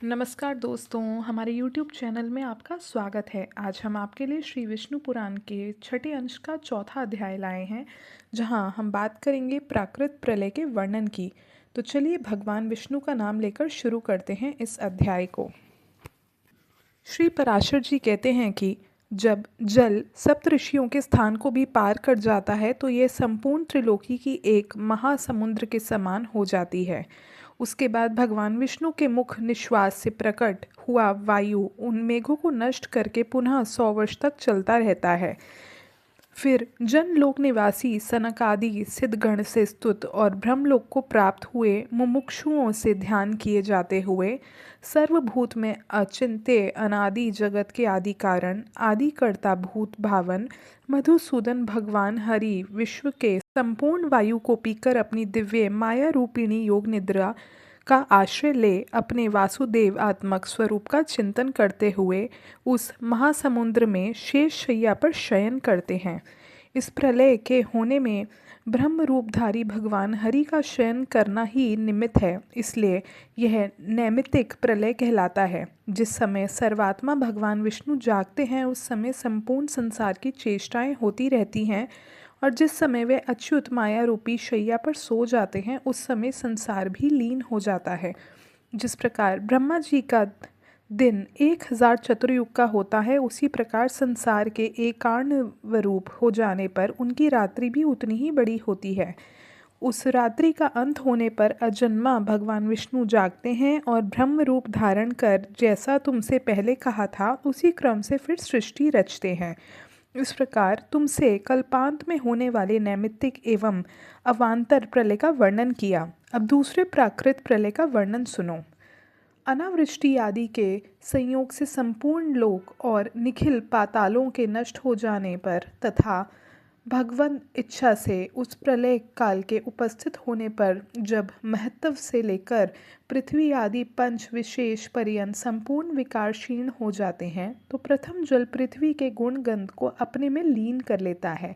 नमस्कार दोस्तों, हमारे YouTube चैनल में आपका स्वागत है। आज हम आपके लिए श्री विष्णु पुराण के छठे अंश का चौथा अध्याय लाए हैं, जहां हम बात करेंगे प्राकृत प्रलय के वर्णन की। तो चलिए भगवान विष्णु का नाम लेकर शुरू करते हैं इस अध्याय को। श्री पराशर जी कहते हैं कि जब जल सप्तऋषियों के स्थान को भी पार कर जाता है तो ये संपूर्ण त्रिलोकी की एक महासमुद्र के समान हो जाती है। उसके बाद भगवान विष्णु के मुख निश्वास से प्रकट हुआ वायु उन मेघों को नष्ट करके पुनः 100 वर्ष तक चलता रहता है। फिर जनलोक निवासी सनकादि सिद्धगण से स्तुत और ब्रह्मलोक को प्राप्त हुए मुमुक्षुओं से ध्यान किए जाते हुए सर्वभूत में अचिंत्य अनादि जगत के आदि कारण आदि कर्ता भूत भावन मधुसूदन भगवान हरि विश्व के संपूर्ण वायु को पीकर अपनी दिव्य माया रूपिणी योग निद्रा का आश्रय ले अपने वासुदेव आत्मक स्वरूप का चिंतन करते हुए उस महासमुद्र में शेष शैया पर शयन करते हैं। इस प्रलय के होने में ब्रह्म रूपधारी भगवान हरि का शयन करना ही निमित्त है, इसलिए यह नैमित्तिक प्रलय कहलाता है। जिस समय सर्वात्मा भगवान विष्णु जागते हैं उस समय संपूर्ण संसार की चेष्टाएं होती रहती हैं, और जिस समय वे अच्युत माया रूपी शैया पर सो जाते हैं उस समय संसार भी लीन हो जाता है। जिस प्रकार ब्रह्मा जी का दिन 1000 चतुर्युग का होता है, उसी प्रकार संसार के एकार्णवरूप हो जाने पर उनकी रात्रि भी उतनी ही बड़ी होती है। उस रात्रि का अंत होने पर अजन्मा भगवान विष्णु जागते हैं और ब्रह्म रूप धारण कर जैसा तुमसे पहले कहा था उसी क्रम से फिर सृष्टि रचते हैं। इस प्रकार तुमसे कल्पांत में होने वाले नैमित्तिक एवं अवान्तर प्रलय का वर्णन किया। अब दूसरे प्राकृत प्रलय का वर्णन सुनो। अनावृष्टि आदि के संयोग से संपूर्ण लोक और निखिल पातालों के नष्ट हो जाने पर तथा भगवत इच्छा से उस प्रलय काल के उपस्थित होने पर जब महत्व से लेकर पृथ्वी आदि पंच विशेष पर्यंत संपूर्ण विकार क्षीण हो जाते हैं तो प्रथम जल पृथ्वी के गुण गंध को अपने में लीन कर लेता है।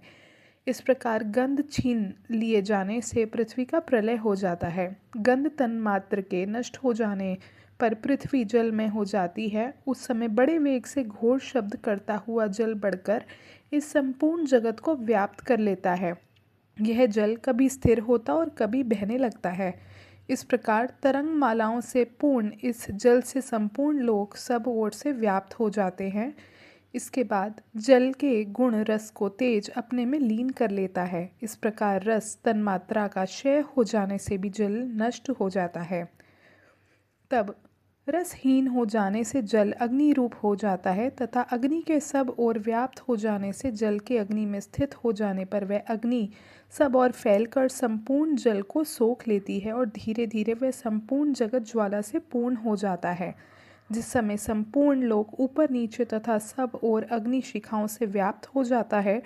इस प्रकार गंध छीन लिए जाने से पृथ्वी का प्रलय हो जाता है। गंध तन मात्र के नष्ट हो जाने पर पृथ्वी जल में हो जाती है। उस समय बड़े वेग से घोर शब्द करता हुआ जल बढ़कर इस संपूर्ण जगत को व्याप्त कर लेता है। यह जल कभी स्थिर होता और कभी बहने लगता है। इस प्रकार तरंग मालाओं से पूर्ण इस जल से संपूर्ण लोक सब ओर से व्याप्त हो जाते हैं। इसके बाद जल के गुण रस को तेज अपने में लीन कर लेता है। इस प्रकार रस तन्मात्रा का क्षय हो जाने से भी जल नष्ट हो जाता है। तब रसहीन हो जाने से जल अग्नि रूप हो जाता है तथा अग्नि के सब ओर व्याप्त हो जाने से जल के अग्नि में स्थित हो जाने पर वह अग्नि सब ओर फैलकर संपूर्ण जल को सोख लेती है और धीरे धीरे वह संपूर्ण जगत ज्वाला से पूर्ण हो जाता है। जिस समय संपूर्ण लोक ऊपर नीचे तथा सब ओर अग्नि शिखाओं से व्याप्त हो जाता है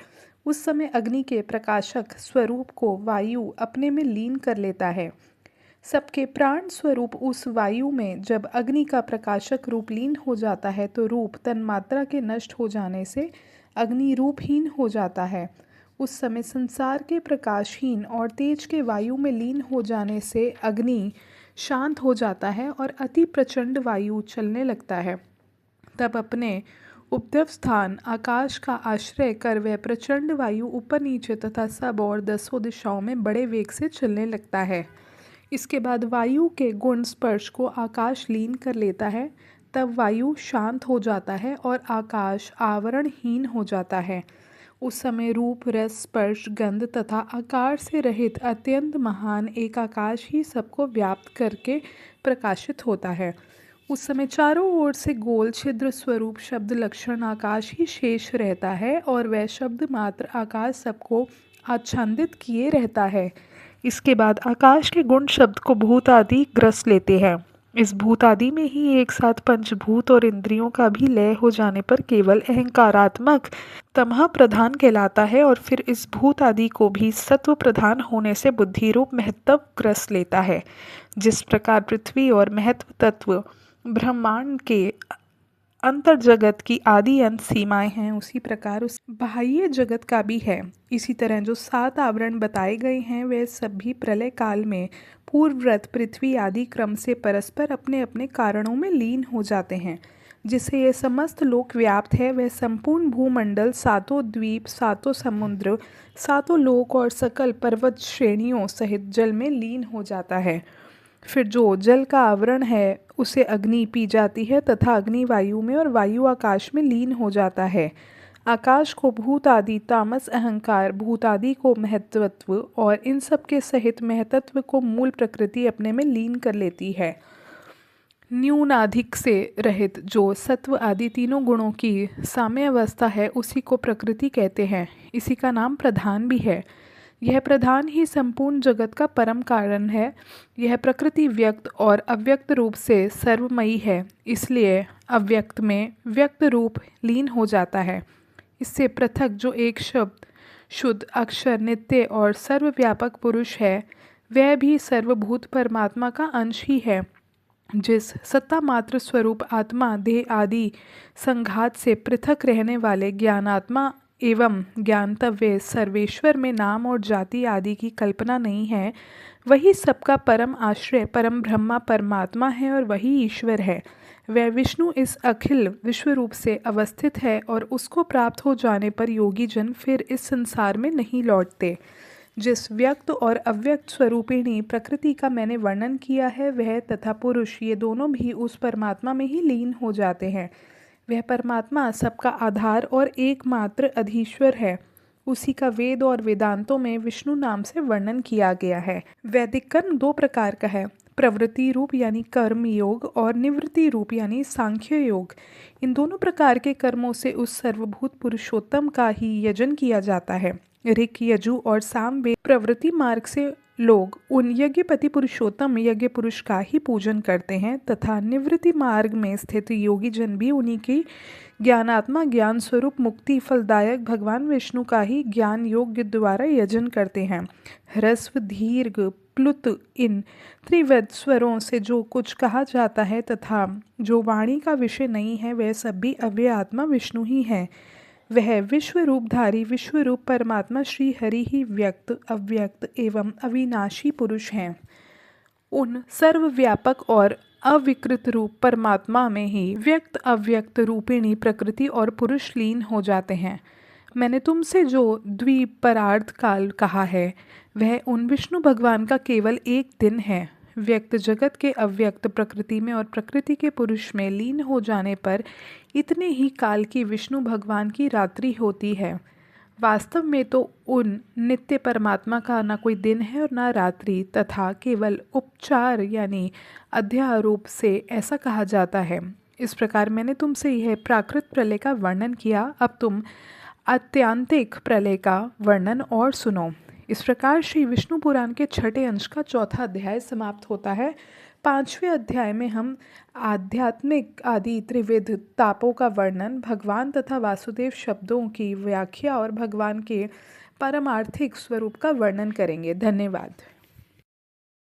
उस समय अग्नि के प्रकाशक स्वरूप को वायु अपने में लीन कर लेता है। सबके प्राण स्वरूप उस वायु में जब अग्नि का प्रकाशक रूप लीन हो जाता है तो रूप तन्मात्रा के नष्ट हो जाने से अग्नि रूपहीन हो जाता है। उस समय संसार के प्रकाशहीन और तेज के वायु में लीन हो जाने से अग्नि शांत हो जाता है और अति प्रचंड वायु चलने लगता है। तब अपने उपद्रव स्थान आकाश का आश्रय कर वह प्रचंड वायु ऊपर नीचे तथा सब और 10 दिशाओं में बड़े वेग से चलने लगता है। इसके बाद वायु के गुण स्पर्श को आकाश लीन कर लेता है। तब वायु शांत हो जाता है और आकाश आवरणहीन हो जाता है। उस समय रूप रस स्पर्श गंध तथा आकार से रहित अत्यंत महान एक आकाश ही सबको व्याप्त करके प्रकाशित होता है। उस समय चारों ओर से गोल छिद्र स्वरूप शब्द लक्षण आकाश ही शेष रहता है और वह शब्द मात्र आकाश सबको आच्छादित किए रहता है। इसके बाद आकाश के गुण शब्द को भूत आदि ग्रस लेते हैं। इस भूत आदि में ही एक साथ पंचभूत और इंद्रियों का भी लय हो जाने पर केवल अहंकारात्मक तमह प्रधान कहलाता है और फिर इस भूत आदि को भी सत्व प्रधान होने से बुद्धि रूप महत्व ग्रस लेता है। जिस प्रकार पृथ्वी और महत्व तत्व ब्रह्मांड के अंतर जगत की आदि अंत सीमाएं हैं उसी प्रकार उस बाह्य जगत का भी है। इसी तरह जो 7 आवरण बताए गए हैं वे सभी प्रलय काल में पूर्वव्रत पृथ्वी आदि क्रम से परस्पर अपने अपने कारणों में लीन हो जाते हैं। जिससे ये समस्त लोक व्याप्त है वह संपूर्ण भूमंडल, सातों द्वीप, सातों समुद्र, सातों लोक और सकल पर्वत श्रेणियों सहित जल में लीन हो जाता है। फिर जो जल का आवरण है उसे अग्नि पी जाती है तथा अग्नि वायु में और वायु आकाश में लीन हो जाता है। आकाश को भूत आदि तामस अहंकार, भूत आदि को महत्त्व और इन सब के सहित महतत्व को मूल प्रकृति अपने में लीन कर लेती है। न्यूनाधिक से रहित जो सत्व आदि तीनों गुणों की साम्य अवस्था है उसी को प्रकृति कहते हैं। इसी का नाम प्रधान भी है। यह प्रधान ही संपूर्ण जगत का परम कारण है। यह प्रकृति व्यक्त और अव्यक्त रूप से सर्वमयी है, इसलिए अव्यक्त में व्यक्त रूप लीन हो जाता है। इससे पृथक जो एक शब्द, शुद्ध, अक्षर, नित्य और सर्वव्यापक पुरुष है वह भी सर्वभूत परमात्मा का अंश ही है। जिस सत्ता मात्र स्वरूप आत्मा देह आदि संघात से पृथक रहने वाले ज्ञानात्मा एवं ज्ञानतव्य सर्वेश्वर में नाम और जाति आदि की कल्पना नहीं है, वही सबका परम आश्रय परम ब्रह्मा परमात्मा है और वही ईश्वर है। वह विष्णु इस अखिल विश्व रूप से अवस्थित है और उसको प्राप्त हो जाने पर योगी जन फिर इस संसार में नहीं लौटते। जिस व्यक्त और अव्यक्त स्वरूपिणी प्रकृति का मैंने वर्णन किया है वह तथा पुरुष ये दोनों भी उस परमात्मा में ही लीन हो जाते हैं। वह परमात्मा सबका आधार और एकमात्र अधीश्वर है। उसी का वेद और वेदांतों में विष्णु नाम से वर्णन किया गया है। वैदिक कर्म दो प्रकार का है, प्रवृत्ति रूप यानी कर्म योग और निवृत्ति रूप यानी सांख्य योग। इन दोनों प्रकार के कर्मों से उस सर्वभूत पुरुषोत्तम का ही यजन किया जाता है। ऋक, यजु और सामवेद प्रवृत्ति मार्ग से लोग उन यज्ञपति पुरुषोत्तम यज्ञ पुरुष का ही पूजन करते हैं तथा निवृत्ति मार्ग में स्थित योगी जन भी उन्हीं की ज्ञानात्मा ज्ञान स्वरूप मुक्ति फलदायक भगवान विष्णु का ही ज्ञान योग द्वारा यजन करते हैं। ह्रस्व, दीर्घ, प्लुत इन त्रिविध स्वरों से जो कुछ कहा जाता है तथा जो वाणी का विषय नहीं है वह सब भी अव्यय आत्मा विष्णु ही है। वह विश्व रूपधारी विश्वरूप परमात्मा श्री हरि ही व्यक्त, अव्यक्त एवं अविनाशी पुरुष हैं। उन सर्वव्यापक और अविकृत रूप परमात्मा में ही व्यक्त अव्यक्त रूपिणी प्रकृति और पुरुष लीन हो जाते हैं। मैंने तुमसे जो द्विपरार्ध काल कहा है वह उन विष्णु भगवान का केवल एक दिन है। व्यक्त जगत के अव्यक्त प्रकृति में और प्रकृति के पुरुष में लीन हो जाने पर इतने ही काल की विष्णु भगवान की रात्रि होती है। वास्तव में तो उन नित्य परमात्मा का ना कोई दिन है और ना रात्रि, तथा केवल उपचार यानी अध्यारोप से ऐसा कहा जाता है। इस प्रकार मैंने तुमसे यह प्राकृत प्रलय का वर्णन किया। अब तुम आत्यांतिक प्रलय का वर्णन और सुनो। इस प्रकार श्री विष्णु पुराण के छठे अंश का चौथा अध्याय समाप्त होता है। पांचवें अध्याय में हम आध्यात्मिक आदि त्रिविध तापों का वर्णन, भगवान तथा वासुदेव शब्दों की व्याख्या और भगवान के परमार्थिक स्वरूप का वर्णन करेंगे। धन्यवाद।